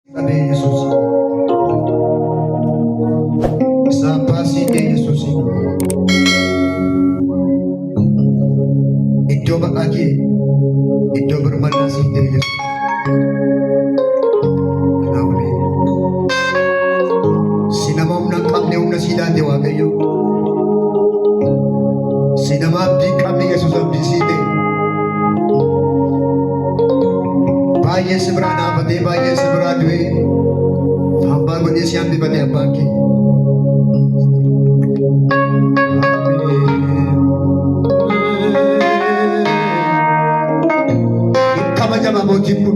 Sabi Yesus, sapa si Yesus itu lagi itu bermana si Yesus. Kenapa? Sinamam ng kami na sila dewa kayo. Sinamam di kami Yesus ang bisite. Baye seberana pati baye seberadwe. Hamba ko niya siyang di pati abaki. Kamajama mo jipu.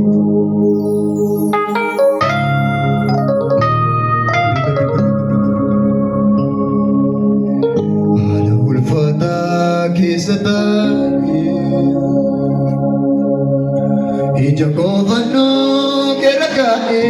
Ala ulfata kisatani. Ijakovano kerakae.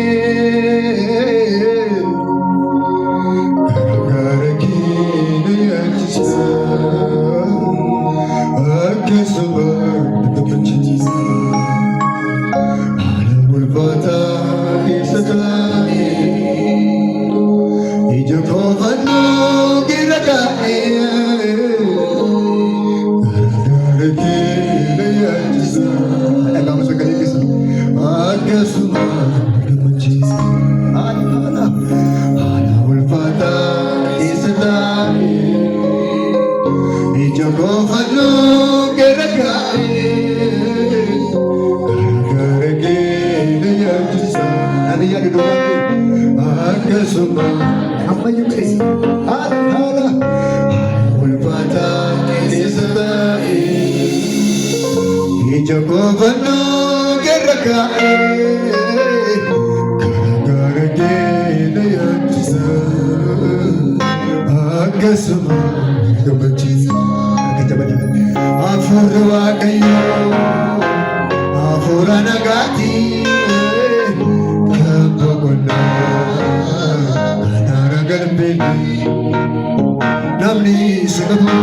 Namni sekamu,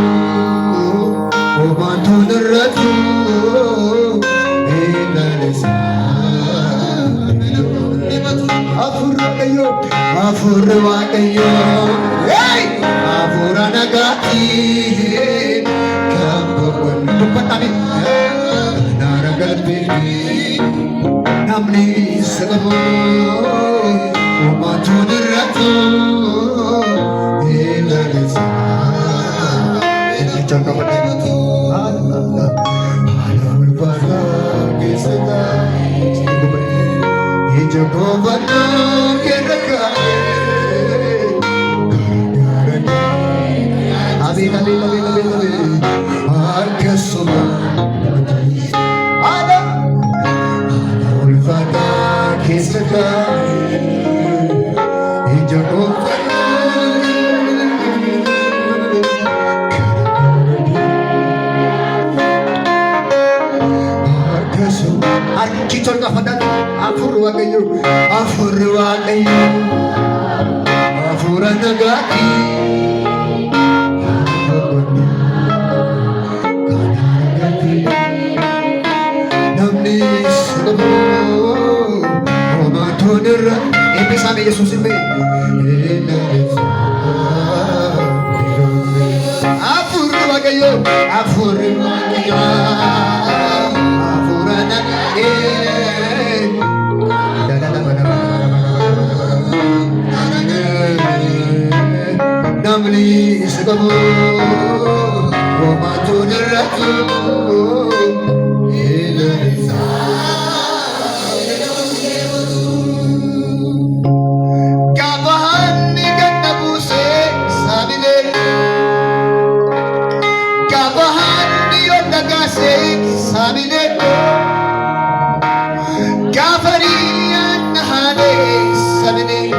obantu neratu, enalesa. Afurwa kayo, hey, afura nagati, kampun bupatami, naragalpi, namni sekamu, obantu neratu. Jangan menikmati Alam pada kisah Hijau pada kerakai Amin Harga semua Alam pada kisah Hijau pada Kicol ka padan, afurwa kayo, afura nagati. Namni sekamu, omatonir, empezame Yesus imbe. Afurwa kayo, afura nagati. Namni sekamu, omatonir ratu, ilesa. Kapahan ni ganda buse sabile, kapahan ni ondagase sabile, kafarian nahane sabile.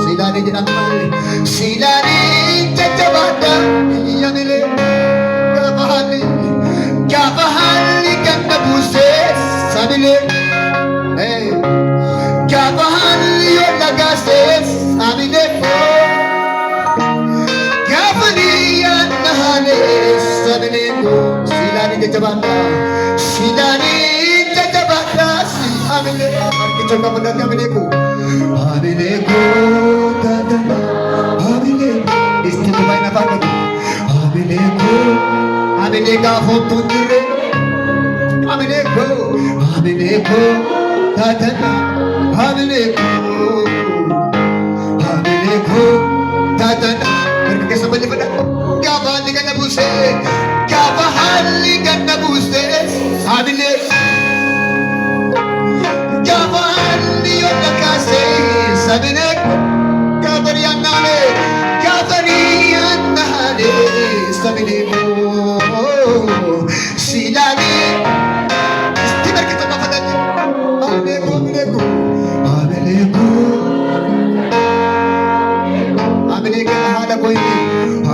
Silani dinamay, silani jajabada yamile, kapahali kanda buse sabile, kapahali yolagase sabile, kapaliyan nahane sabile, silani jajabada, silani jajabada sabile, kita kapan datang ko. gaafoottuu hin jirre Amilee koo taatana Amilee koo taatana Erga keessa bal'ifadha gaafa haalli ganna buusee gaafa haalli ganna buusee Amilee gaafa haalli yoona kaasee Amilee gaafa riyaannaale Amilee koo silaalee isti markata mafadhani Amilee koo Amilee kana haadha koo inni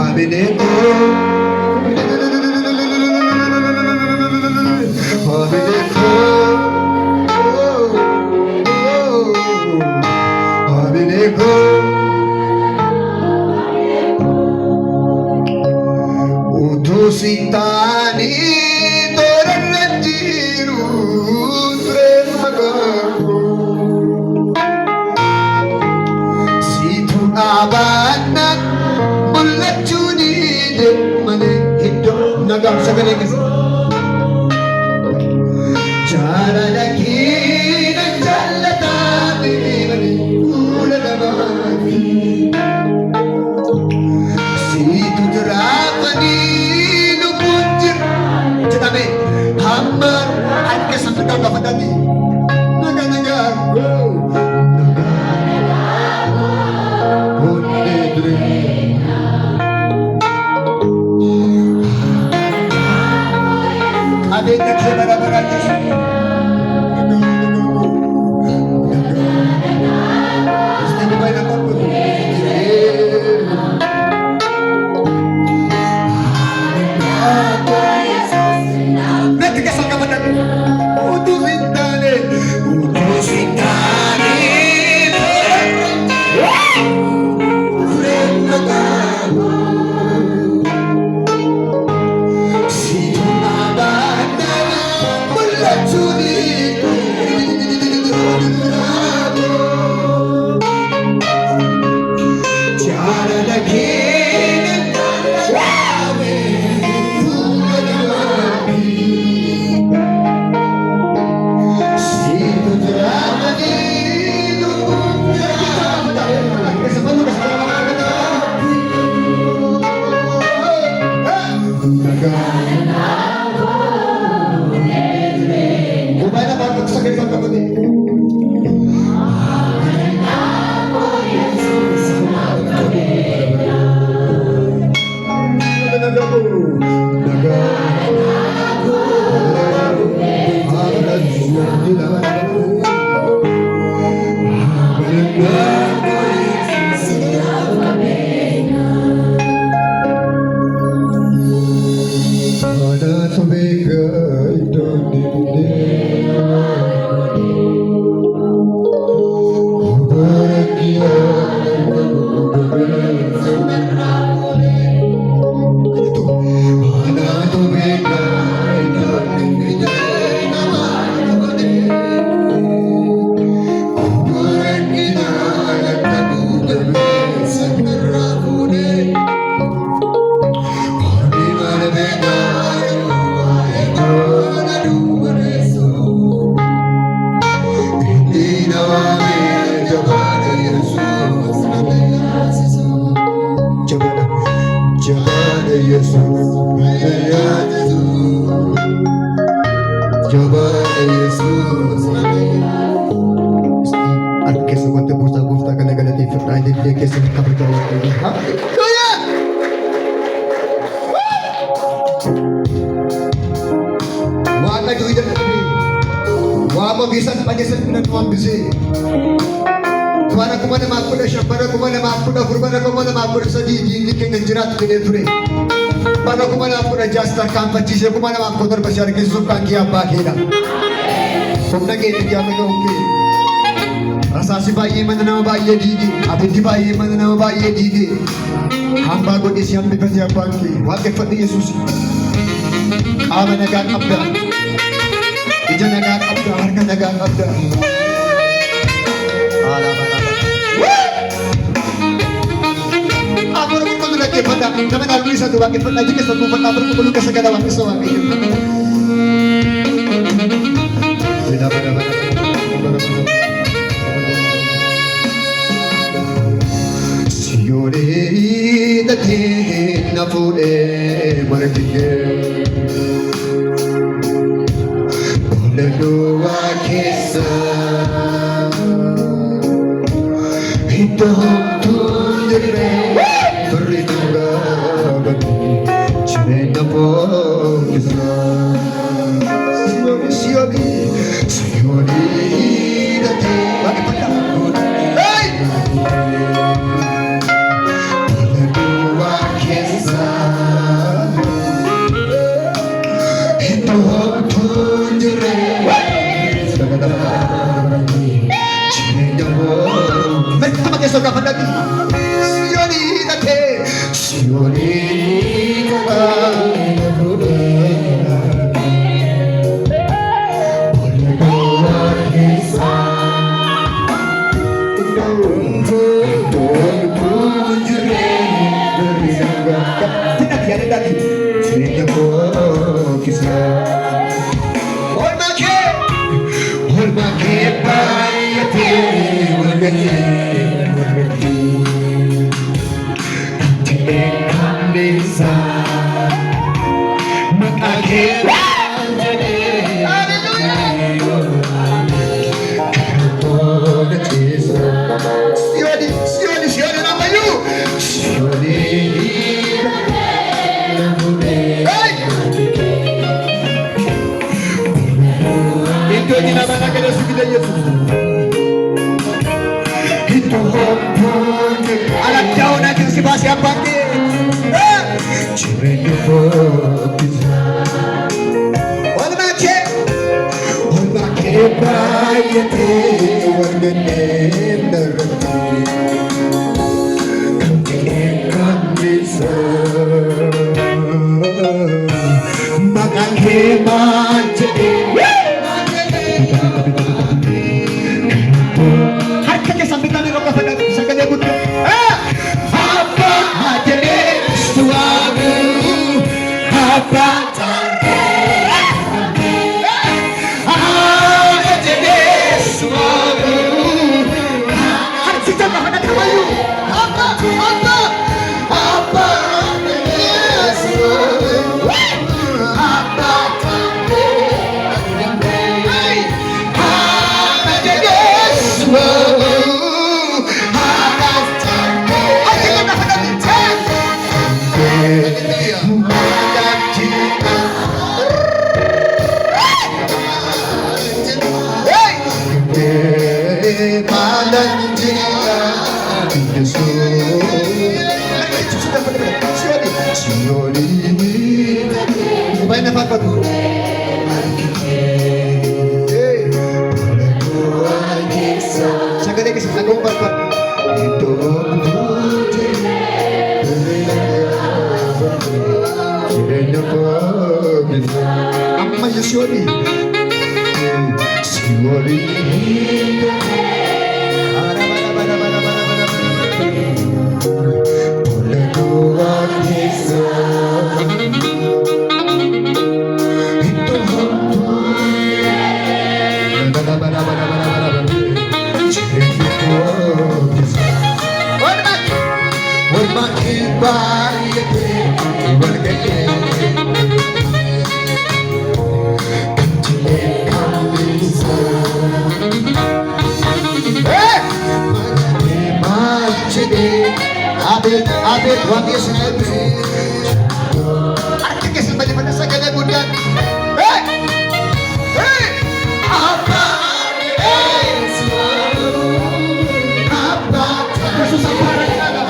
Amilee koo Amilee koo Amilee koo utuu sintaani toorarra jiru tureen magaako siitu dhaabaanna mul'achuu diide malee iddoo nagaa sagalee keessa jaalala kiina jaalataa malee fuula namaati siitu jiraafanii lubbuun jira jedhame hamma harka sangataa gafatanii nagaa onnee dure qabeenya kee bara baraan jechuudha Bara kuma namaaf kudha shan, bara kuma namaaf kudha afur, bara kuma namaaf kudha sadii diinni keenya jiraatu jedhee ture. Bara kuma namaaf kudha ja'a tarkaanfachiisee kuma namaaf kudha torba si argisiisuuf kan kee abbaa keedha. Humna keetti gaafa ga'u kee. Rasaasi baay'ee mana nama baay'ee diige, abiddi baay'ee mana nama baay'ee diige. Hambaa godhee si hambifate abbaan kee. Waaqeffadhu Yesuus. Qaama nagaa qabda. Ija nagaa qabda, harka nagaa qabda. Amor qulqulluu dhaggeeffadha. Naman nalulis sa duwag. Ito na dyan sa tupang tapos kumulong ka sa galawan. Gusto mo, Signore da te na pure martige Bolanoa kesa Ito tundere Perlindunga bagi Cine na po kesa Signore da te Bakit pala? Hey! Alam jauh natin si Basi Abangke. Abet wangi senebi. Arti kesel balik pada segala budak. Hey, hey, apa? Apa? Susah parah ada.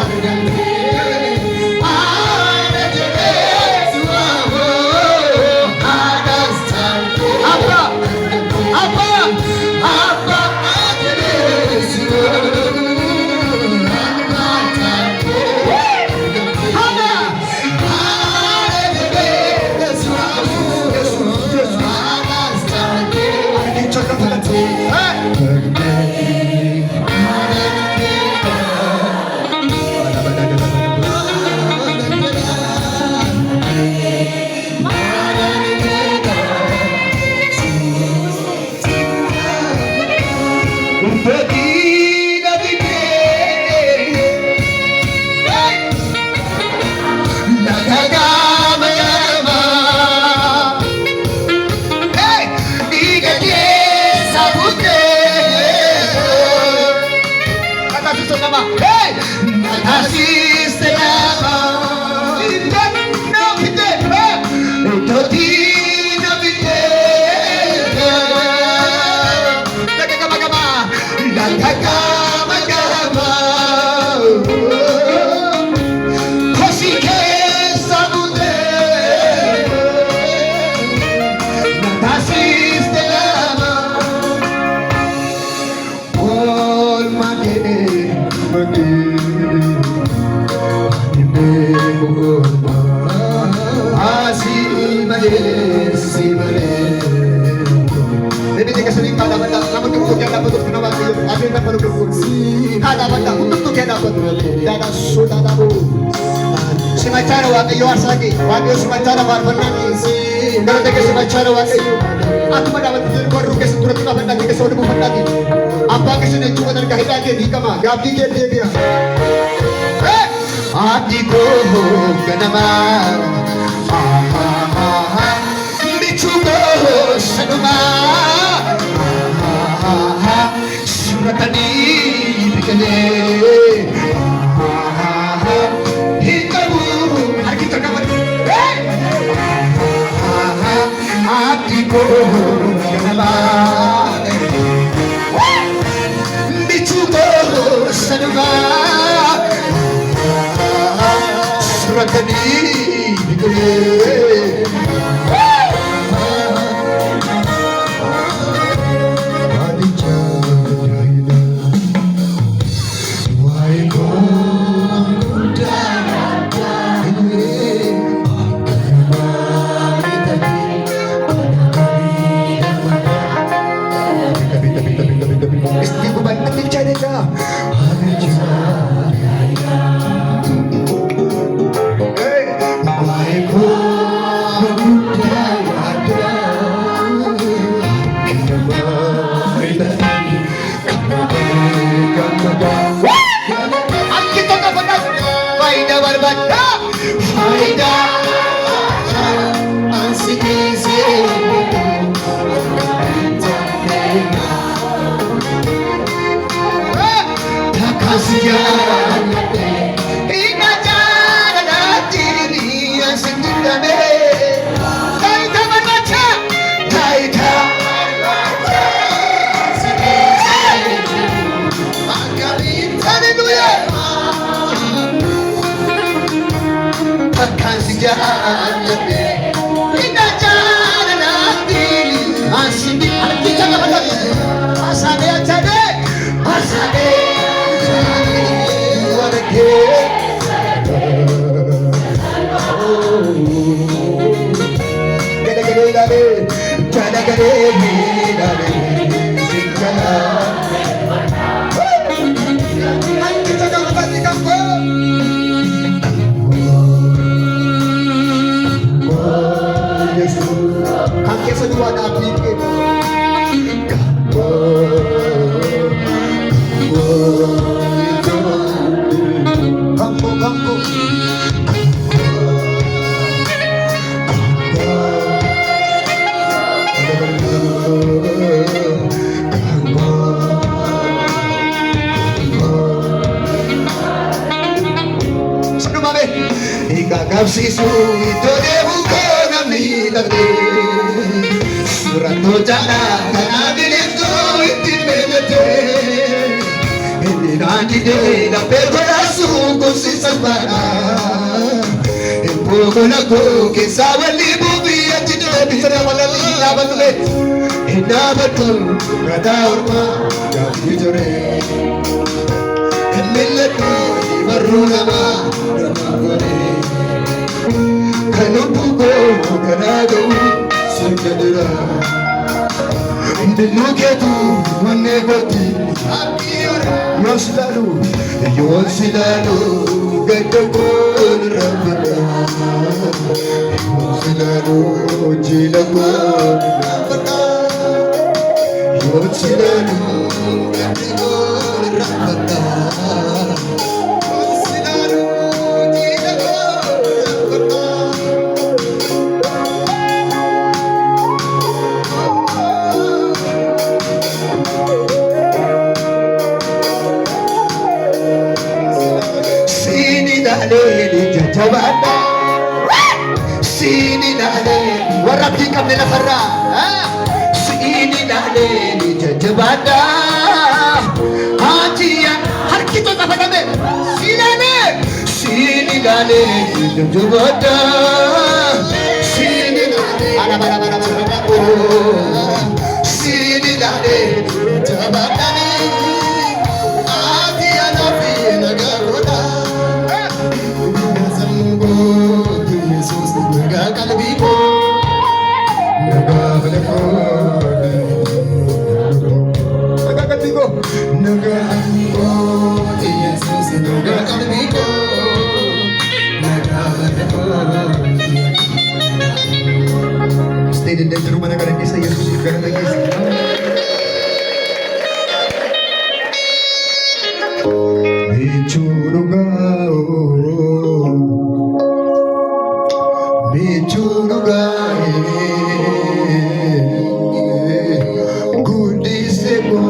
Apa? Yesus nama. Hey, kasih selama tidak nafite, itu tidak nafite. Lagi kama, lagi kama. Kosi ke sabude, kasih selama. All mage. Jadi jika sering kada benda, namun untuk yang dapat untuk nama itu, ada yang dapat untuk kada benda untuk yang dapat. Dada sudah tahu. Semacara waktu you lagi, waktu semacara warna lagi. Kalau jika semacara waktu you, aku mendapat baru kesan turut kita benda kita sudah bukan lagi. Apa kesan yang cuma dan kehidupan di kamar, gapi dia. Adiko ganama, bichuko sanuma, suratani bikane, hikabu hari kita kawan, adiko ganama, bichuko sanuma. Suratani bikane adija jaina wai gonda isti ko ban natin cari ka adija Kapsisu itu bukan amnilade Surato jana kana bilintu itimete Ini nanti de la pergola su kusisabana Empo ko kisawali bubi atide bisara walali labanle Ina betul rada urma jabijore Emilletu marunama ramagore Kanubuko kanado sakadera Indiluketu manegoti Yosilalu gadakon rabana Yosilalu jilakon rabana Yosilalu gadakon rabana laalee jajjabaadha. Siini laalee warra abdii qabne lafarraa. Siini laalee jajjabaadha. Haatiya harki tokko fadhame. Siini laalee jajjabaadha. Siini laalee ana bara bara bara siini laalee jajjabaadha. Stay din dentro rumah negara kisah Yesus negara kisah. Bichuruga gudisego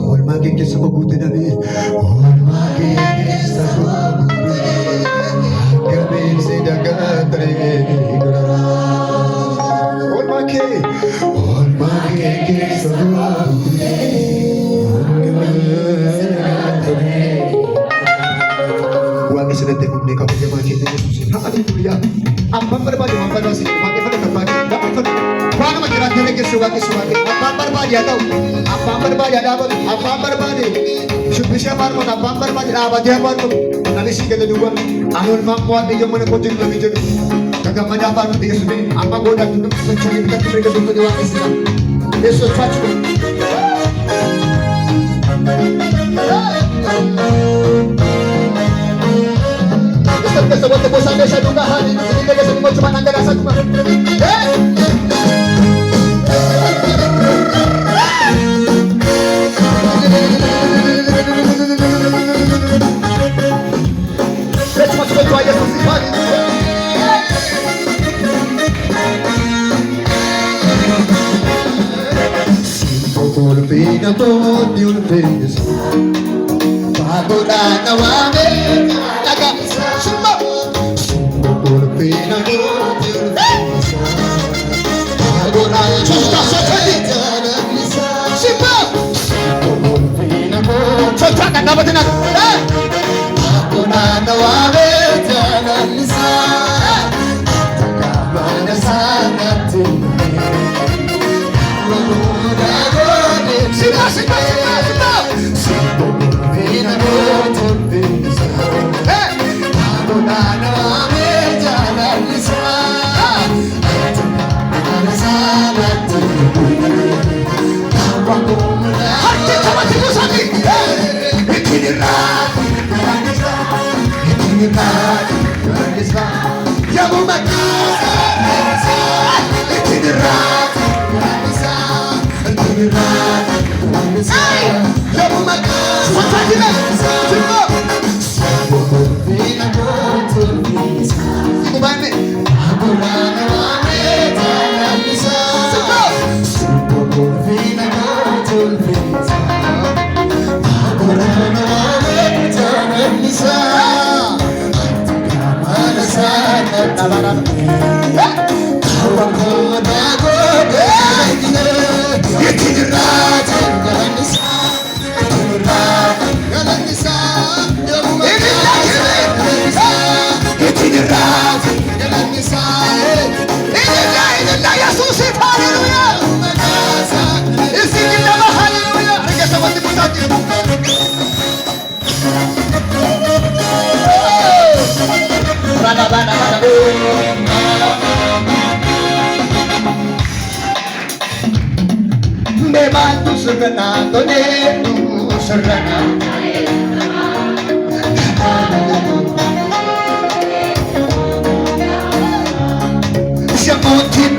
olmage ke sabo gudinabe olmage ke sabo gabe se dagatre olmage ke sabo Wagi sedete kumne ka pagya mga kita Yesus. Hallelujah. Ang berbagi mampar sini, pakai pada berbagi. Dapat mana majirat kene ke suwagi. Apa berbagi atau apa berbagi ada apa berbagi. Subisya par mo apa berbagi apa dia par mo. Nanti sih kita dua. Anul mampuat dia mana kocik lebih jadi. Kagak mana par mo dia sudah. Apa goda untuk mencari kita mereka untuk diwakil sini. Yesus packu. Sebab tebus sampai saya duga hari ini kita semua cuma anda rasa cuma. Cuma doa Yesus hari. Simpul pina podiul penis. Pagoda nawame agak semua. Susah sekali. Simpel. Cocokan dapat tenang. Aku nana wae jangan bisa. Mana sangat tinggi. Simpel. Aku nana wae jangan bisa. Harta cuma tipu sani. Ini rati, ya umat. Ini rati, ya umat. Fatahina, semua. Ibu bani. Memang tu serana, tu serana. Siamutin.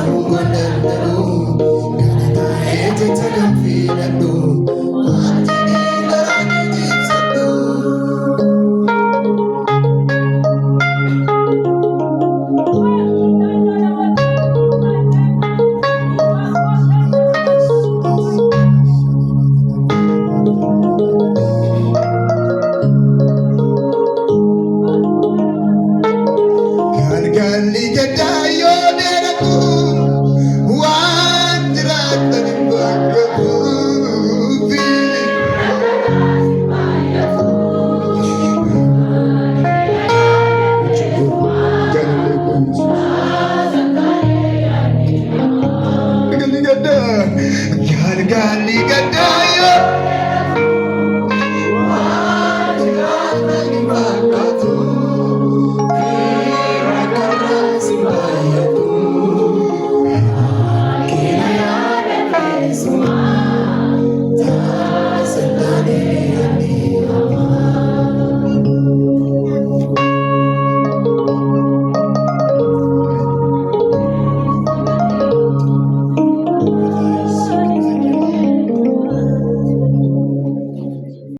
Mungu ndani